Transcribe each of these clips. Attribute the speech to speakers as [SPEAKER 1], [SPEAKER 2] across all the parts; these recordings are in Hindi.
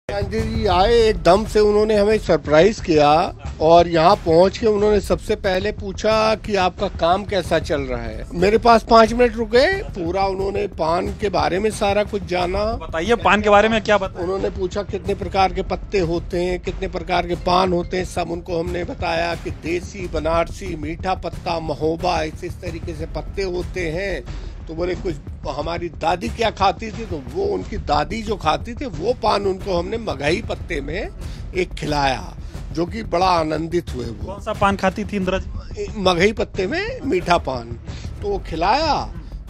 [SPEAKER 1] गांधी जी आए एकदम से, उन्होंने हमें सरप्राइज किया और यहाँ पहुँच के उन्होंने सबसे पहले पूछा कि आपका काम कैसा चल रहा है। मेरे पास 5 मिनट रुके, पूरा उन्होंने पान के बारे में सारा कुछ जाना।
[SPEAKER 2] बताइए पान के बारे में क्या बताया?
[SPEAKER 1] उन्होंने पूछा कितने प्रकार के पत्ते होते हैं, कितने प्रकार के पान होते हैं, सब उनको हमने बताया कि देसी, बनारसी, मीठा पत्ता, महोबा, इस तरीके से पत्ते होते हैं। तो बोले कुछ हमारी दादी क्या खाती थी, तो वो उनकी दादी जो खाती थी वो पान उनको हमने मगही पत्ते में एक खिलाया, जो कि बड़ा आनंदित हुए। वो
[SPEAKER 2] कौन सा पान खाती थी इंदिरा जी?
[SPEAKER 1] मगही पत्ते में मीठा पान, तो वो खिलाया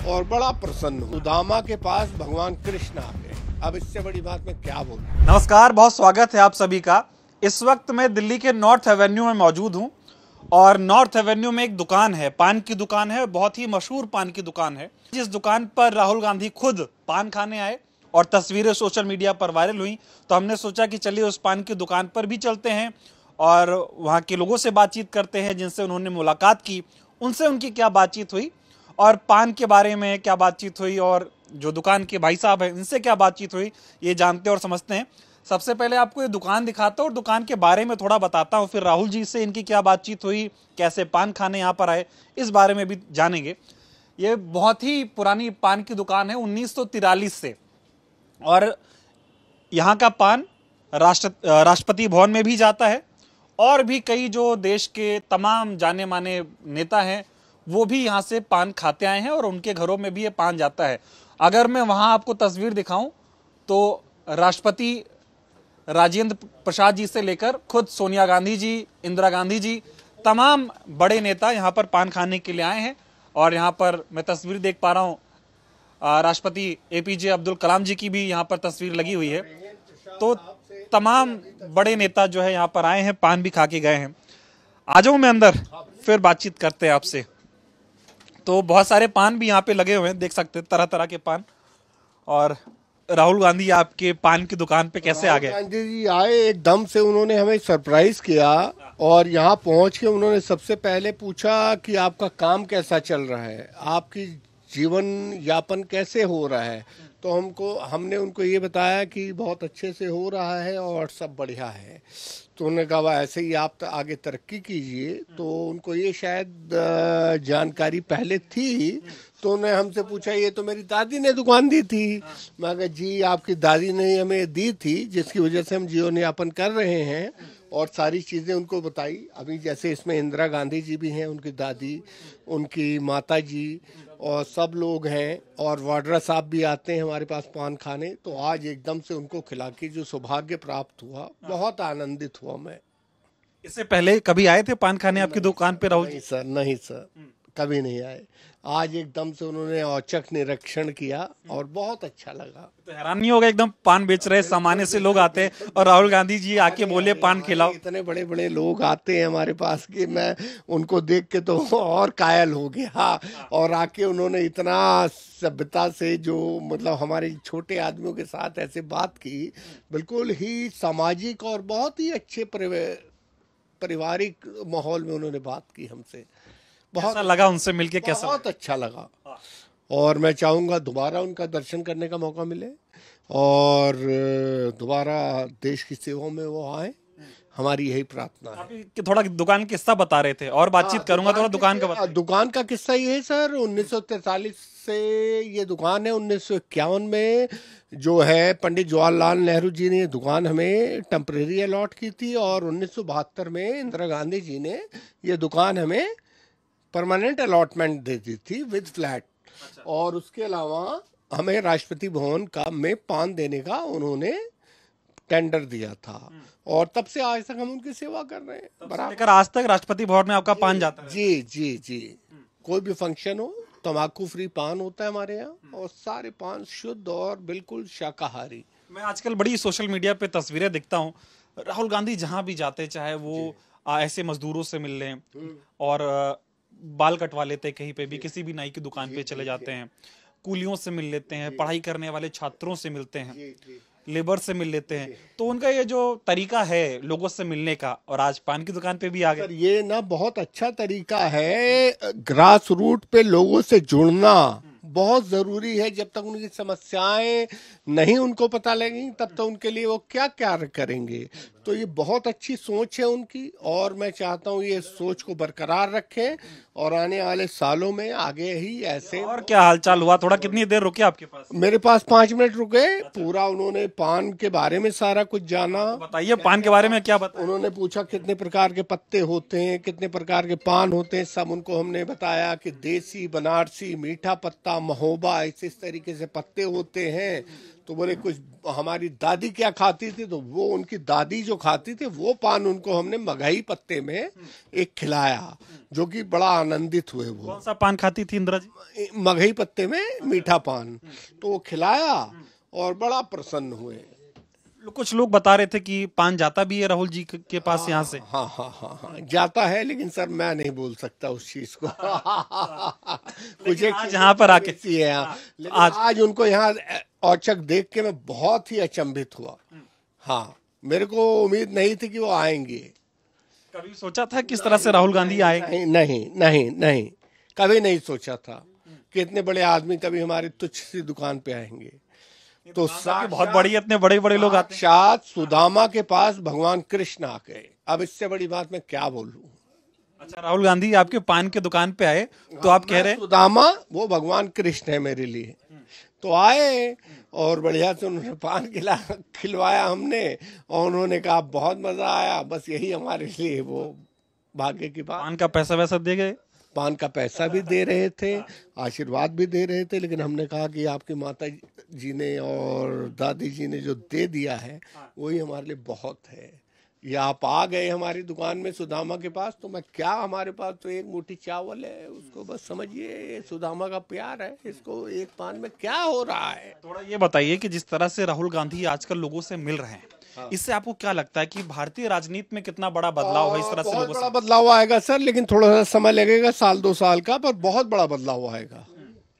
[SPEAKER 1] और बड़ा प्रसन्न हुआ। सुदामा के पास भगवान कृष्ण आ गए। अब इससे बड़ी बात मैं क्या बोलूं।
[SPEAKER 2] नमस्कार, बहुत स्वागत है आप सभी का। इस वक्त मैं दिल्ली के नॉर्थ एवेन्यू में मौजूद हूं और नॉर्थ एवेन्यू में एक दुकान है, पान की दुकान है, बहुत ही मशहूर पान की दुकान है। जिस दुकान पर राहुल गांधी खुद पान खाने आए और तस्वीरें सोशल मीडिया पर वायरल हुई, तो हमने सोचा कि चलिए उस पान की दुकान पर भी चलते हैं और वहाँ के लोगों से बातचीत करते हैं जिनसे उन्होंने मुलाकात की, उनसे उनकी क्या बातचीत हुई और पान के बारे में क्या बातचीत हुई और जो दुकान के भाई साहब हैं इनसे क्या बातचीत हुई, ये जानते और समझते हैं। सबसे पहले आपको ये दुकान दिखाता हूँ और दुकान के बारे में थोड़ा बताता हूँ, फिर राहुल जी से इनकी क्या बातचीत हुई, कैसे पान खाने यहाँ पर आए, इस बारे में भी जानेंगे। ये बहुत ही पुरानी पान की दुकान है, 1943 से, और यहाँ का पान राष्ट्रपति भवन में भी जाता है और भी कई जो देश के तमाम जाने माने नेता हैं वो भी यहाँ से पान खाते आए हैं और उनके घरों में भी ये पान जाता है। अगर मैं वहाँ आपको तस्वीर दिखाऊं तो राष्ट्रपति राजेंद्र प्रसाद जी से लेकर खुद सोनिया गांधी जी, इंदिरा गांधी जी, तमाम बड़े नेता यहाँ पर पान खाने के लिए आए हैं। और यहाँ पर मैं तस्वीर देख पा रहा हूँ, राष्ट्रपति एपीजे अब्दुल कलाम जी की भी यहाँ पर तस्वीर लगी हुई है। तो तमाम बड़े नेता जो है यहाँ पर आए हैं, पान भी खा के गए हैं। आ जाऊँ मैं अंदर, फिर बातचीत करते हैं आपसे। तो बहुत सारे पान भी यहाँ पे लगे हुए हैं, देख सकते हैं तरह तरह के पान। और राहुल गांधी आपके पान की दुकान पे कैसे आ गए?
[SPEAKER 1] गांधी जी आए एकदम से, उन्होंने हमें सरप्राइज किया और यहाँ पहुँच के उन्होंने सबसे पहले पूछा कि आपका काम कैसा चल रहा है, आपकी जीवन यापन कैसे हो रहा है। तो हमने उनको ये बताया कि बहुत अच्छे से हो रहा है और सब बढ़िया है। तो उन्होंने कहा ऐसे ही आप आगे तरक्की कीजिए। तो उनको ये शायद जानकारी पहले थी, तो उन्होंने हमसे पूछा ये तो मेरी दादी ने दुकान दी थी। मैं कहा जी आपकी दादी ने हमें दी थी, जिसकी वजह से हम जीवन यापन कर रहे हैं, और सारी चीज़ें उनको बताई। अभी जैसे इसमें इंदिरा गांधी जी भी हैं, उनकी दादी, उनकी माता जी और सब लोग हैं, और वाड्रा साहब भी आते हैं हमारे पास पान खाने। तो आज एकदम से उनको खिला के जो सौभाग्य प्राप्त हुआ, बहुत आनंदित हुआ मैं।
[SPEAKER 2] इससे पहले कभी आए थे पान खाने आपकी दुकान पे राहुल जी?
[SPEAKER 1] नहीं सर, नहीं सर, कभी नहीं आए। आज एकदम से उन्होंने औचक निरीक्षण किया और बहुत अच्छा लगा।
[SPEAKER 2] तो हैरान नहीं होगा, एकदम पान बेच रहे सामान्य से लोग आते हैं और राहुल गांधी जी आके बोले पान खिलाओ।
[SPEAKER 1] इतने बड़े बड़े लोग आते हैं हमारे पास कि मैं उनको देख के तो और कायल हो गया। और आके उन्होंने इतना सभ्यता से, जो मतलब हमारे छोटे आदमियों के साथ ऐसे बात की, बिल्कुल ही सामाजिक और बहुत ही अच्छे पारिवारिक माहौल में उन्होंने बात की हमसे।
[SPEAKER 2] बहुत लगा उनसे मिलके, कैसा?
[SPEAKER 1] बहुत अच्छा लगा और मैं चाहूँगा दोबारा उनका दर्शन करने का मौका मिले और दोबारा देश की सेवा में वो आए, हमारी यही प्रार्थना है।
[SPEAKER 2] कि थोड़ा दुकान का किस्सा बता रहे थे और बातचीत करूंगा, थोड़ा दुकान का बताइए।
[SPEAKER 1] दुकान का किस्सा ये है सर, 1943 से ये दुकान है। 1951 में जो है पंडित जवाहरलाल नेहरू जी ने दुकान हमें टेम्परेरी अलॉट की थी और 1972 में इंदिरा गांधी जी ने ये दुकान हमें परमानेंट अलॉटमेंट दे दी थी विद फ्लैट। और उसके अलावा हमें राष्ट्रपति भवन का में पान देने का उन्होंने टेंडर दिया था और तब से आज तक हम उनकी सेवा कर रहे हैं।
[SPEAKER 2] बराबर आज तक राष्ट्रपति भवन में आपका पान जाता है?
[SPEAKER 1] जी जी जी, कोई भी फंक्शन हो, तम्बाकू फ्री पान होता है हमारे यहाँ और सारे पान शुद्ध और बिल्कुल शाकाहारी।
[SPEAKER 2] मैं आजकल बड़ी सोशल मीडिया पे तस्वीरें दिखता हूँ, राहुल गांधी जहाँ भी जाते, चाहे वो ऐसे मजदूरों से मिल लें और बाल कटवा लेते, कहीं पे भी किसी भी नाई की दुकान पे चले जाते हैं, कूलियों से मिल लेते हैं, पढ़ाई करने वाले छात्रों से मिलते हैं, लेबर से मिल लेते हैं। तो उनका ये जो तरीका है लोगों से मिलने का, और आज पान की दुकान पे भी आ गए,
[SPEAKER 1] ये ना बहुत अच्छा तरीका है। ग्रास रूट पे लोगों से जुड़ना बहुत जरूरी है। जब तक उनकी समस्याएं नहीं उनको पता लगेंगी तब तक उनके लिए वो क्या कार्य करेंगे। तो ये बहुत अच्छी सोच है उनकी, और मैं चाहता हूँ ये सोच को बरकरार रखें और आने वाले सालों में आगे ही ऐसे।
[SPEAKER 2] और क्या हालचाल हुआ, थोड़ा कितनी देर रुके आपके पास?
[SPEAKER 1] मेरे पास 5 मिनट रुके। पूरा उन्होंने पान के बारे में सारा कुछ जाना।
[SPEAKER 2] बताइए पान के बारे में क्या बताया?
[SPEAKER 1] उन्होंने पूछा कितने प्रकार के पत्ते होते हैं, कितने प्रकार के पान होते हैं, सब उनको हमने बताया कि देसी, बनारसी, मीठा पत्ता, महोबा, इस तरीके से पत्ते होते हैं। तो बोले कुछ हमारी दादी क्या खाती थी, तो वो उनकी दादी जो खाती थी वो पान उनको हमने मगही पत्ते में एक खिलाया, जो कि बड़ा आनंदित हुए। वो
[SPEAKER 2] कौन सा पान खाती थी इंदिरा जी?
[SPEAKER 1] मगही पत्ते में मीठा पान, तो वो खिलाया और बड़ा प्रसन्न हुए।
[SPEAKER 2] कुछ लोग बता रहे थे कि पान जाता भी है राहुल जी के पास यहाँ से।
[SPEAKER 1] हाँ हाँ हाँ हाँ, जाता है, लेकिन सर मैं नहीं बोल सकता उस चीज को। कुछ एक
[SPEAKER 2] आज यहाँ पर आके
[SPEAKER 1] सी है यहाँ। लेकिन आज उनको यहाँ औचक देख के मैं बहुत ही अचंभित हुआ। हाँ, मेरे को उम्मीद नहीं थी कि वो आएंगे।
[SPEAKER 2] कभी सोचा था किस तरह से राहुल गांधी आएंगे?
[SPEAKER 1] नहीं नहीं नहीं नहीं, कभी नहीं सोचा था कि इतने बड़े आदमी कभी हमारी तुच्छ सी दुकान पे आएंगे। तो
[SPEAKER 2] बहुत बड़ी, इतने बड़े बड़े लोग आते हैं।
[SPEAKER 1] साक्षात सुदामा के पास भगवान कृष्ण आ गए। अब इससे बड़ी बात मैं क्या बोलूं।
[SPEAKER 2] अच्छा, राहुल गांधी आपके पान के दुकान पे आए तो आप कह रहे हैं
[SPEAKER 1] सुदामा वो भगवान कृष्ण है मेरे लिए। तो आए और बढ़िया से उन्होंने पान खिलवाया हमने, और उन्होंने कहा बहुत मजा आया। बस यही हमारे लिए वो भाग्य की बात।
[SPEAKER 2] पान का पैसा वैसा दे गए?
[SPEAKER 1] पान का पैसा भी दे रहे थे, आशीर्वाद भी दे रहे थे, लेकिन हमने कहा कि आपकी माता जी ने और दादी जी ने जो दे दिया है वही हमारे लिए बहुत है। ये आप आ गए हमारी दुकान में सुदामा के पास, तो मैं क्या, हमारे पास तो एक मुट्ठी चावल है, उसको बस समझिए ये सुदामा का प्यार है। इसको एक पान में क्या हो रहा है।
[SPEAKER 2] थोड़ा ये बताइए कि जिस तरह से राहुल गांधी आजकल लोगों से मिल रहे हैं, इससे आपको क्या लगता है कि भारतीय राजनीति में कितना बड़ा बदलाव है इस तरह से
[SPEAKER 1] बहुत
[SPEAKER 2] लोगों
[SPEAKER 1] बड़ा
[SPEAKER 2] से?
[SPEAKER 1] बदलाव आएगा सर, लेकिन थोड़ा सा समय लगेगा, 1-2 साल का, पर बहुत बड़ा बदलाव आएगा।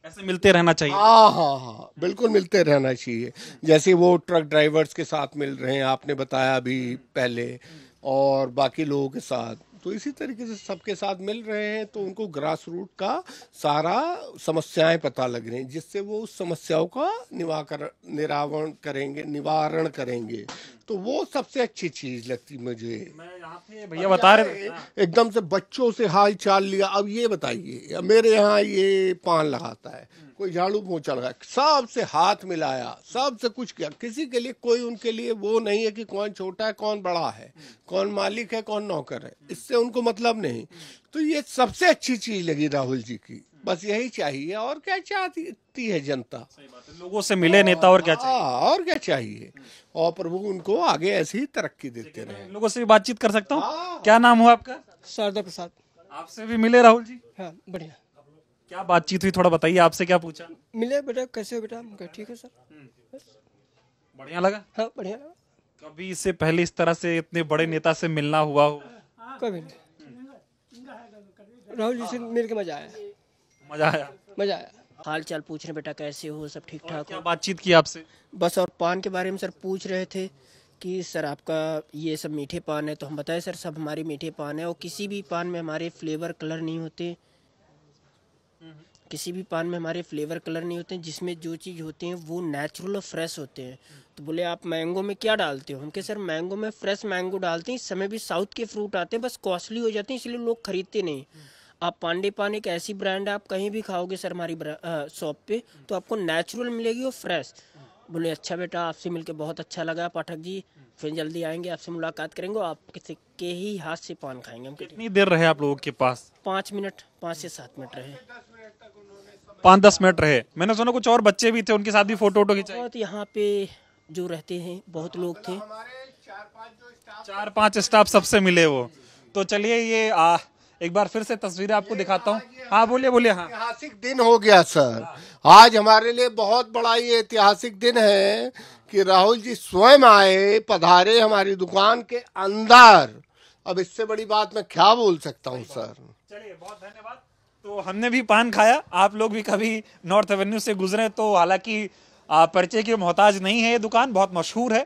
[SPEAKER 2] ऐसे मिलते रहना चाहिए।
[SPEAKER 1] हाँ हाँ हाँ, बिल्कुल मिलते रहना चाहिए। जैसे वो ट्रक ड्राइवर्स के साथ मिल रहे हैं, आपने बताया अभी पहले, और बाकी लोगों के साथ, तो इसी तरीके से सबके साथ मिल रहे हैं। तो उनको ग्रास रूट का सारा समस्याएं पता लग रही हैं, जिससे वो उस समस्याओं का निवारण करेंगे। तो वो सबसे अच्छी चीज लगती मुझे।
[SPEAKER 2] मैं यहाँ पे भैया बता रहे थे
[SPEAKER 1] एकदम से बच्चों से हाल चाल लिया। अब ये बताइए, मेरे यहाँ ये पान लगाता है, कोई झाड़ू पोंछा लगाया, सबसे हाथ मिलाया, सबसे कुछ किया। किसी के लिए कोई उनके लिए वो नहीं है कि कौन छोटा है कौन बड़ा है, कौन मालिक है कौन नौकर है, इससे उनको मतलब नहीं। तो ये सबसे अच्छी चीज लगी राहुल जी की। बस यही चाहिए, और क्या चाहती है जनता।
[SPEAKER 2] लोगों से मिले नेता, और क्या चाहिए?
[SPEAKER 1] और क्या चाहिए। और प्रभु उनको आगे ऐसी ही तरक्की देते रहे।
[SPEAKER 2] लोगों से भी बातचीत कर सकता हूँ? क्या नाम हुआ आपका?
[SPEAKER 3] शारदा प्रसाद।
[SPEAKER 2] आपसे भी मिले राहुल जी?
[SPEAKER 3] हाँ, बढ़िया।
[SPEAKER 2] क्या बातचीत हुई, थोड़ा बताइए। आपसे क्या पूछा?
[SPEAKER 3] मिले बेटा, कैसे हो बेटा? ठीक है सर।
[SPEAKER 2] बढ़िया लगा?
[SPEAKER 3] हाँ, बढ़िया लगा।
[SPEAKER 2] कभी इससे पहले इस तरह से इतने बड़े नेता से मिलना हुआ हो?
[SPEAKER 3] कभी नहीं। राहुल जी से मिल के मजा आया।
[SPEAKER 2] मजा आया?
[SPEAKER 3] मजा आया। हाल चाल पूछ रहे बेटा, कैसे हो, सब ठीक ठाक
[SPEAKER 2] क्या
[SPEAKER 3] हो?
[SPEAKER 2] बातचीत की आपसे?
[SPEAKER 3] बस, और पान के बारे में सर पूछ रहे थे कि सर आपका ये सब मीठे पान है, तो हम बताए सर सब हमारे मीठे पान है, और किसी भी पान में हमारे फ्लेवर कलर नहीं होते। किसी भी पान में हमारे फ्लेवर कलर नहीं होते हैं, जिसमें जो चीज़ होते हैं वो नेचुरल और फ्रेश होते हैं। तो बोले आप मैंगो में क्या डालते हो? हम कहे सर मैंगो में फ्रेश मैंगो डालते हैं। इस समय भी साउथ के फ्रूट आते हैं, बस कॉस्टली हो जाते हैं, इसलिए लोग खरीदते नहीं। आप पांडे पान एक ऐसी ब्रांड है, आप कहीं भी खाओगे सर हमारी शॉप पे, तो आपको नेचुरल मिलेगी और फ्रेश। बोले अच्छा बेटा, आपसे मिलकर बहुत अच्छा लगा पाठक जी, फिर जल्दी आएंगे, आपसे मुलाकात करेंगे, आप किसी के ही हाथ से पान खाएंगे। हम
[SPEAKER 2] कितनी देर रहे आप लोगों के पास?
[SPEAKER 3] 5 मिनट, 5 से 7 मिनट रहे।
[SPEAKER 2] 5-10 मिनट रहे। मैंने सुना कुछ और बच्चे भी थे, उनके साथ भी फोटो वोटो खिंचाई?
[SPEAKER 3] बहुत यहाँ पे जो रहते हैं बहुत लोग थे।
[SPEAKER 2] 4-5 स्टाफ सबसे मिले वो। तो चलिए ये एक बार फिर से तस्वीरें आपको दिखाता हूँ। हाँ बोलिए बोलिए। हाँ,
[SPEAKER 1] ऐतिहासिक दिन हो गया सर, आज हमारे लिए बहुत बड़ा ये ऐतिहासिक दिन है कि राहुल जी स्वयं आए, पधारे हमारी दुकान के अंदर। अब इससे बड़ी बात मैं क्या बोल सकता हूँ सर।
[SPEAKER 2] चलिए बहुत धन्यवाद। तो हमने भी पान खाया, आप लोग भी कभी नॉर्थ एवेन्यू से गुजरे तो, हालांकि परिचय की मोहताज नहीं है, ये दुकान बहुत मशहूर है।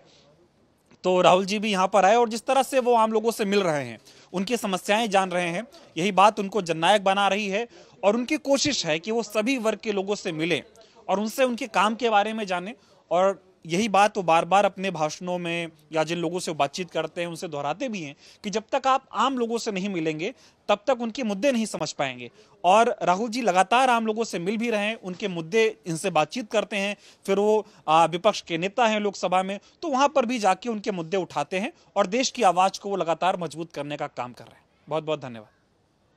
[SPEAKER 2] तो राहुल जी भी यहाँ पर आए और जिस तरह से वो आम लोगों से मिल रहे हैं, उनकी समस्याएं जान रहे हैं। यही बात उनको जननायक बना रही है और उनकी कोशिश है कि वो सभी वर्ग के लोगों से मिलें और उनसे उनके काम के बारे में जानें। और यही बात वो बार बार अपने भाषणों में या जिन लोगों से बातचीत करते हैं उनसे दोहराते भी हैं कि जब तक आप आम लोगों से नहीं मिलेंगे तब तक उनके मुद्दे नहीं समझ पाएंगे। और राहुल जी लगातार आम लोगों से मिल भी रहे हैं, उनके मुद्दे, इनसे बातचीत करते हैं, फिर वो विपक्ष के नेता हैं लोकसभा में, तो वहां पर भी जाके उनके मुद्दे उठाते हैं और देश की आवाज को वो लगातार मजबूत करने का काम कर रहे हैं। बहुत बहुत धन्यवाद।